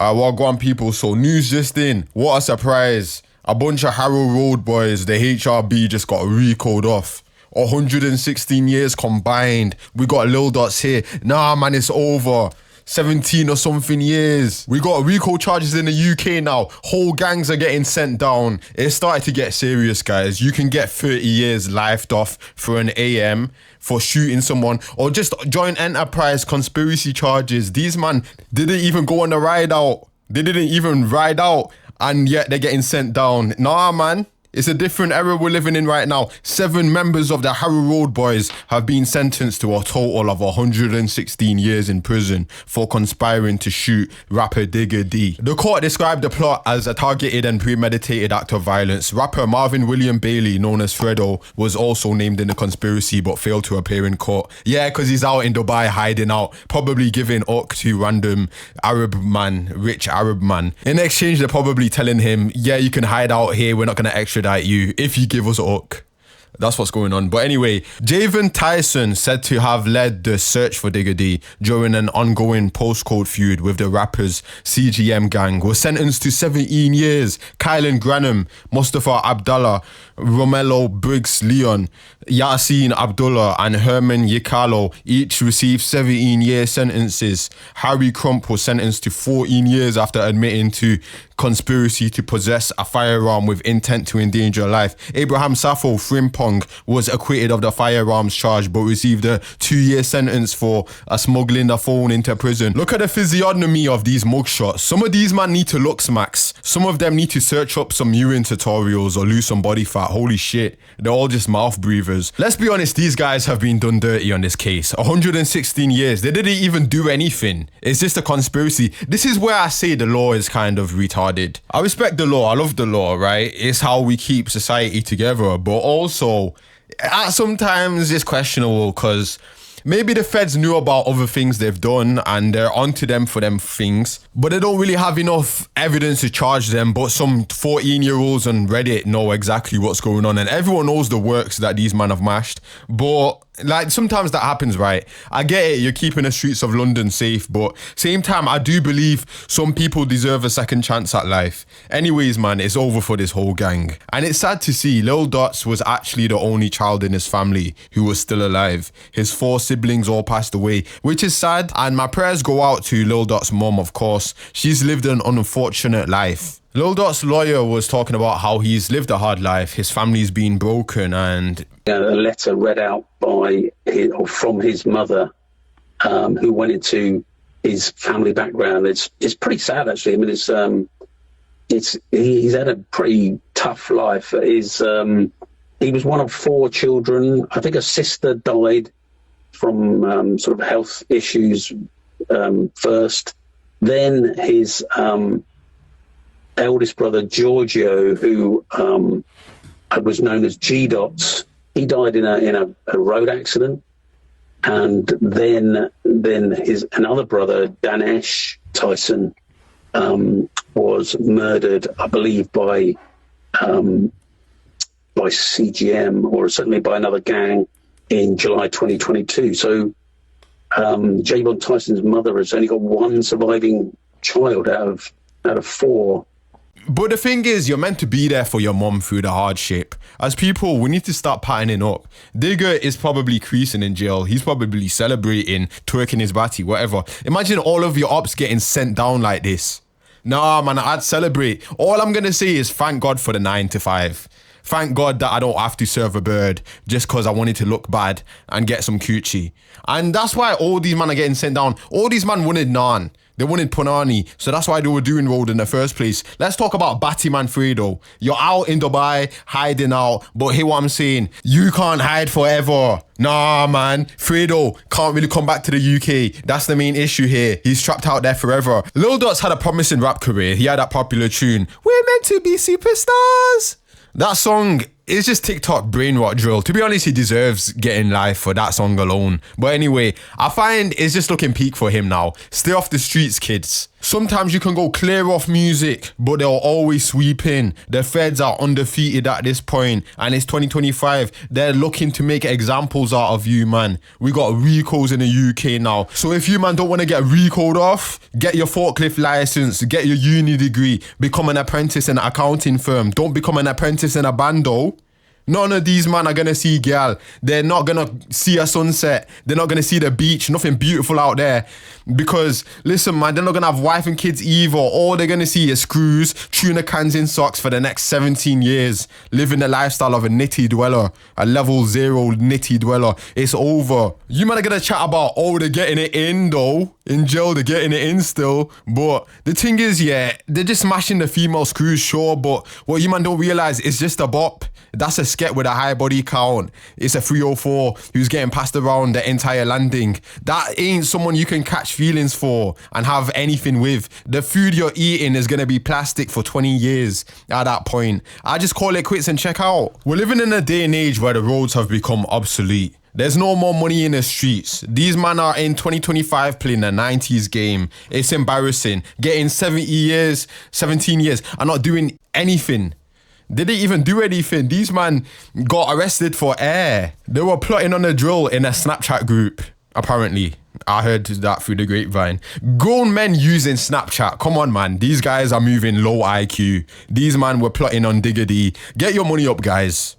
Well, go on, people. So, news just in. What a surprise. A bunch of Harrow Road boys, the HRB just got reco'd off. 116 years combined. We got Lil Dots here. Nah, man, it's over. 17 or something years. We got RICO charges in the UK now. Whole gangs are getting sent down. It started to get serious, guys. You can get 30 years lifed off for an AM for shooting someone or just joint enterprise conspiracy charges. These man didn't even go on the ride out. They didn't even ride out and yet they're getting sent down. Nah, man. It's a different era we're living in right now. 7 members of the Harrow Road boys have been sentenced to a total of 116 years in prison for conspiring to shoot rapper Digger D. The court described the plot as a targeted and premeditated act of violence. Rapper Marvin William Bailey, known as Fredo, was also named in the conspiracy but failed to appear in court. Yeah, because he's out in Dubai hiding out, probably giving up to random rich Arab man. In exchange, they're probably telling him, yeah, you can hide out here, we're not going to extradite you if you give us a hook. That's what's going on. But anyway, Javen Tyson, said to have led the search for Digger D during an ongoing postcode feud with the rapper's CGM gang, was sentenced to 17 years. Kylan Granham, Mustafa Abdallah, Romello Briggs Leon, Yassine Abdullah and Herman Yikalo each received 17-year sentences. Harry Crump was sentenced to 14 years after admitting to conspiracy to possess a firearm with intent to endanger life. Abraham Safo Frimpong was acquitted of the firearms charge but received a 2-year sentence for smuggling the phone into prison. Look at the physiognomy of these mugshots. Some of these man need to look smacks. Some of them need to search up some urine tutorials or lose some body fat. Holy shit, they're all just mouth breathers. Let's be honest, these guys have been done dirty on this case. 116 years, they didn't even do anything. It's just a conspiracy. This is where I say the law is kind of retarded. I respect the law, I love the law, right? It's how we keep society together, but also sometimes it's questionable because maybe the feds knew about other things they've done and they're onto them for them things, but they don't really have enough evidence to charge them. But some 14-year-olds on Reddit know exactly what's going on and everyone knows the works that these men have mashed. But like sometimes that happens, right? I get it, you're keeping the streets of London safe, but same time I do believe some people deserve a second chance at life. Anyways, man, it's over for this whole gang. And it's sad to see Lil Dots was actually the only child in his family who was still alive. His 4 siblings all passed away, which is sad, and my prayers go out to Lil Dots' mom, of course. She's lived an unfortunate life. Lil Dots' lawyer was talking about how he's lived a hard life, his family's been broken, and a letter read out from his mother, who went into his family background. It's pretty sad, actually. I mean, he's had a pretty tough life. He was one of 4 children. I think a sister died from sort of health issues first. Then his eldest brother Giorgio, who was known as G Dots, he died in a road accident, and then his another brother Danesh Tyson was murdered, I believe, by CGM or certainly by another gang in July 2022. So Javon Tyson's mother has only got 1 surviving child out of 4. But the thing is, you're meant to be there for your mom through the hardship. As people, we need to start patterning up. Digger is probably creasing in jail. He's probably celebrating, twerking his batty, whatever. Imagine all of your ops getting sent down like this. Nah, man, I'd celebrate. All I'm going to say is thank God for the 9 to 5. Thank God that I don't have to serve a bird just because I wanted to look bad and get some coochie. And that's why all these men are getting sent down. All these men wanted naan. They wanted punani. So that's why they were doing road in the first place. Let's talk about Battyman Fredo. You're out in Dubai, hiding out. But hear what I'm saying. You can't hide forever. Nah, man. Fredo can't really come back to the UK. That's the main issue here. He's trapped out there forever. Lil Dots had a promising rap career. He had that popular tune, "We're meant to be superstars." That song is just TikTok brain rot drill. To be honest, he deserves getting life for that song alone. But anyway, I find it's just looking peak for him now. Stay off the streets, kids. Sometimes you can go clear off music, but they'll always sweep in. The feds are undefeated at this point, and it's 2025. They're looking to make examples out of you, man. We got recos in the UK now. So if you, man, don't want to get recoed off, get your forklift license, get your uni degree, become an apprentice in an accounting firm. Don't become an apprentice in a bando. None of these man are gonna see gal. They're not gonna see a sunset. They're not gonna see the beach. Nothing beautiful out there. Because listen, man, they're not gonna have wife and kids either. All they're gonna see is screws, tuna cans in socks for the next 17 years, living the lifestyle of a nitty dweller, a level 0 nitty dweller. It's over. You man are gonna chat about, oh, they're getting it in though. In jail, they're getting it in still. But the thing is, yeah, they're just smashing the female screws, sure. But what you man don't realize is just a bop. That's a sket with a high body count. It's a 304 who's getting passed around the entire landing. That ain't someone you can catch feelings for and have anything with. The food you're eating is going to be plastic for 20 years at that point. I just call it quits and check out. We're living in a day and age where the roads have become obsolete. There's no more money in the streets. These men are in 2025 playing a 90s game. It's embarrassing. Getting 17 years and not doing anything. They didn't even do anything. These man got arrested for air. They were plotting on a drill in a Snapchat group, apparently. I heard that through the grapevine. Grown men using Snapchat. Come on, man. These guys are moving low IQ. These man were plotting on diggity. Get your money up, guys.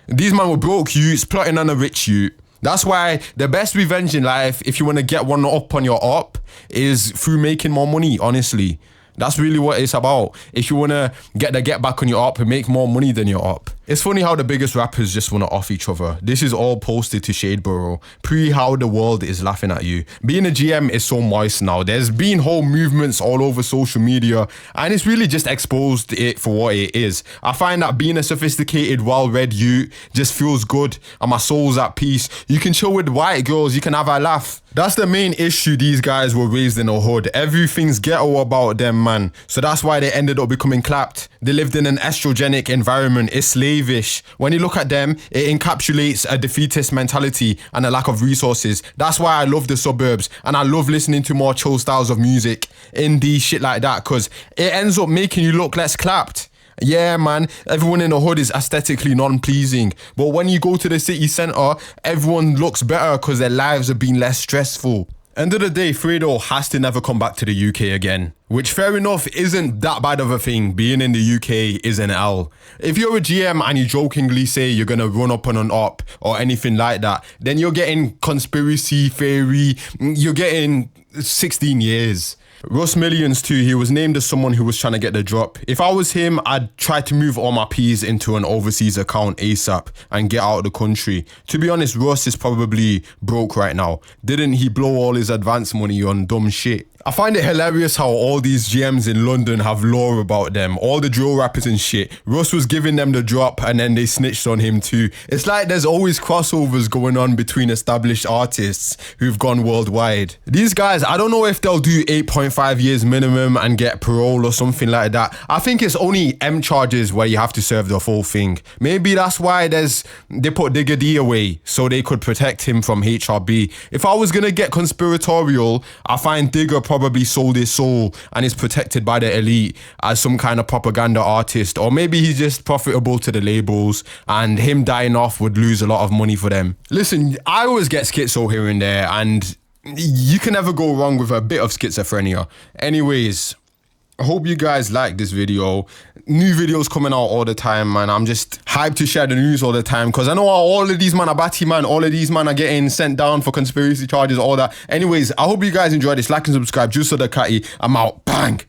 These man were broke youths plotting on a rich youth. That's why the best revenge in life, if you want to get one up on your op, is through making more money, honestly. That's really what it's about. If you want to get the get back on your op and make more money than your op. It's funny how the biggest rappers just want to off each other. This is all posted to Shadeborough. Pre how the world is laughing at you. Being a GM is so moist now. There's been whole movements all over social media and it's really just exposed it for what it is. I find that being a sophisticated, well-read youth just feels good and my soul's at peace. You can chill with white girls, you can have a laugh. That's the main issue. These guys were raised in a hood. Everything's ghetto about them, man. So that's why they ended up becoming clapped. They lived in an estrogenic environment. It's slavish. When you look at them, it encapsulates a defeatist mentality and a lack of resources. That's why I love the suburbs and I love listening to more chill styles of music, indie shit like that, because it ends up making you look less clapped. Yeah, man, everyone in the hood is aesthetically non-pleasing. But when you go to the city centre, everyone looks better because their lives have been less stressful. End of the day, Fredo has to never come back to the UK again. Which, fair enough, isn't that bad of a thing. Being in the UK is an L. If you're a GM and you jokingly say you're going to run up on an op or anything like that, then you're getting conspiracy theory, you're getting 16 years. Russ Millions too, he was named as someone who was trying to get the drop. If I was him, I'd try to move all my P's into an overseas account ASAP and get out of the country. To be honest, Russ is probably broke right now. Didn't he blow all his advance money on dumb shit? I find it hilarious how all these GMs in London have lore about them. All the drill rappers and shit. Russ was giving them the drop and then they snitched on him too. It's like there's always crossovers going on between established artists who've gone worldwide. These guys, I don't know if they'll do 8.5 years minimum and get parole or something like that. I think it's only M charges where you have to serve the full thing. Maybe that's why they put Digger D away so they could protect him from HRB. If I was gonna get conspiratorial, I find Digger probably sold his soul and is protected by the elite as some kind of propaganda artist, or maybe he's just profitable to the labels and him dying off would lose a lot of money for them. Listen, I always get schizo here and there and you can never go wrong with a bit of schizophrenia. Anyways, I hope you guys like this video. New videos coming out all the time, man. I'm just hyped to share the news all the time because I know all of these man are batty, man. All of these man are getting sent down for conspiracy charges, all that. Anyways, I hope you guys enjoyed this. Like and subscribe. Juice of the Catty. I'm out. Bang.